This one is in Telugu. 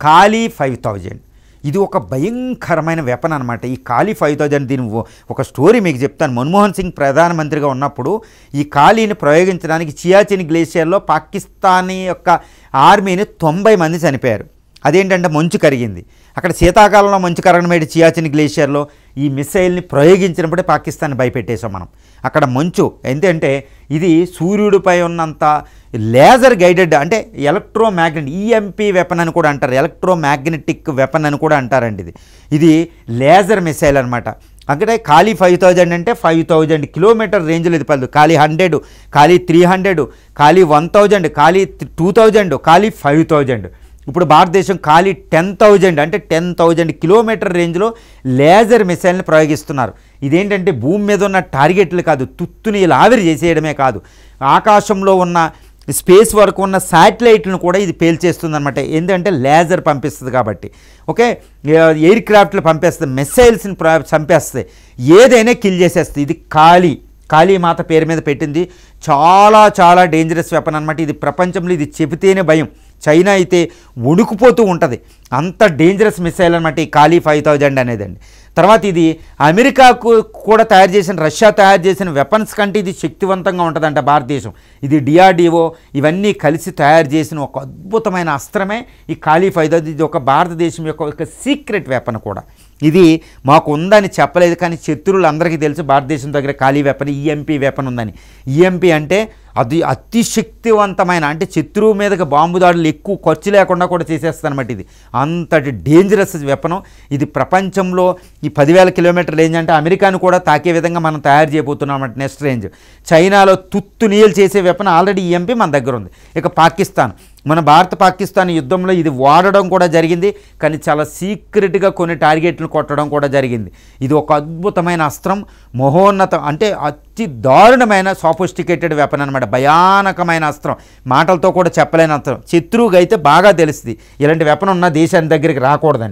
కాళీ 5000 ఇది ఒక భయంకరమైన వెపన్ అనమాట. ఈ కాళీ 5000 దీని ఒక స్టోరీ మీకు చెప్తాను. మన్మోహన్ సింగ్ ప్రధానమంత్రిగా ఉన్నప్పుడు ఈ కాళీని ప్రయోగించడానికి సియాచిన్ గ్లేషియర్లో పాకిస్తానీ యొక్క ఆర్మీని 90 మంది చనిపోయారు. అదేంటంటే మంచు కరిగింది. అక్కడ శీతాకాలంలో మంచు కరగనమేటి సియాచిన్ గ్లేషియర్లో ఈ మిసైల్ని ప్రయోగించినప్పుడే పాకిస్తాన్ని భయపెట్టేసాం మనం. అక్కడ మంచు ఎందుకంటే ఇది సూర్యుడిపై ఉన్నంత లేజర్ గైడెడ్ అంటే ఎలక్ట్రోమ్యాగ్నెటిక్ ఈఎంపీ వెపన్ అని కూడా అంటారు, ఎలక్ట్రోమ్యాగ్నెటిక్ వెపన్ అని కూడా అంటారండి. ఇది లేజర్ మిసైల్ అనమాట. అంటే కాళీ 5000 అంటే 5000 కిలోమీటర్ రేంజ్లో ఇది పడదు. కాళీ 100, కాళీ 300, కాళీ 1000, కాళీ 2000, కాళీ 5000. ఇప్పుడు భారతదేశం కాళీ 10,000 అంటే 10,000 కిలోమీటర్ రేంజ్లో లేజర్ మిసైల్ని ప్రయోగిస్తున్నారు. ఇదేంటంటే భూమి మీద ఉన్న టార్గెట్లు కాదు, తుత్తుని ఇలా ఆవిరి చేసేయడమే కాదు, ఆకాశంలో ఉన్న స్పేస్ వరకు ఉన్న శాటిలైట్లను కూడా ఇది పేల్చేస్తుంది అనమాట. ఎందుకంటే లేజర్ పంపిస్తుంది కాబట్టి. ఓకే, ఎయిర్ క్రాఫ్ట్లు పంపేస్తుంది, మిసైల్స్ని చంపేస్తుంది, ఏదైనా కిల్ చేసేస్తుంది. ఇది కాళీమాత పేరు మీద పెట్టింది. చాలా చాలా డేంజరస్ వెపన్ అనమాట. ఇది ప్రపంచంలో ఇది చెబితేనే భయం. చైనా అయితే వణుకుపోతూ ఉంటుంది, అంత డేంజరస్ మిసైల్ అనమాట ఈ కాళీ 5000 అనేదండి. తర్వాత ఇది అమెరికాకు కూడా తయారు చేసిన, రష్యా తయారు చేసిన వెపన్స్ కంటే ఇది శక్తివంతంగా ఉంటుందంట భారతదేశం. ఇది డిఆర్డిఓ ఇవన్నీ కలిసి తయారు చేసిన ఒక అద్భుతమైన అస్త్రమే ఈ కాళీ 5000. ఇది ఒక భారతదేశం యొక్క ఒక సీక్రెట్ వెపన్ కూడా. ఇది మాకు ఉందని చెప్పలేదు, కానీ శత్రువులందరికీ తెలుసు భారతదేశం దగ్గర కాళీ వెపన్ ఈఎంపీ వెపన్ ఉందని. ఈఎంపీ అంటే అది అతి శక్తివంతమైన, అంటే శత్రువు మీదకి బాంబు దాడులు ఎక్కువ ఖర్చు లేకుండా కూడా చేసేస్తుంది అనమాట. ఇది అంతటి డేంజరస్ వెపను. ఇది ప్రపంచంలో ఈ 10,000 కిలోమీటర్ రేంజ్ అంటే అమెరికాను కూడా తాకే విధంగా మనం తయారు చేయబోతున్నాం అన్నమాట. నెక్స్ట్ రేంజ్ చైనాలో తుత్తు నీళ్ళు చేసే వెపన్ ఆల్రెడీ ఈఎంపీ మన దగ్గర ఉంది. ఇక పాకిస్తాన్, మన భారత పాకిస్తాన్ యుద్ధంలో ఇది వాడడం కూడా జరిగింది, కానీ చాలా సీక్రెట్గా కొన్ని టార్గెట్లను కొట్టడం కూడా జరిగింది. ఇది ఒక అద్భుతమైన అస్త్రం, మహోన్నతం, అంటే అతి దారుణమైన సోఫిస్టికేటెడ్ వెపన్ అనమాట. భయానకమైన అస్త్రం, మాటలతో కూడా చెప్పలేని అస్త్రం. శత్రువుగా అయితే బాగా తెలుస్తుంది ఇలాంటి వెపన్ ఉన్న దేశాన్ని దగ్గరికి రాకూడదని.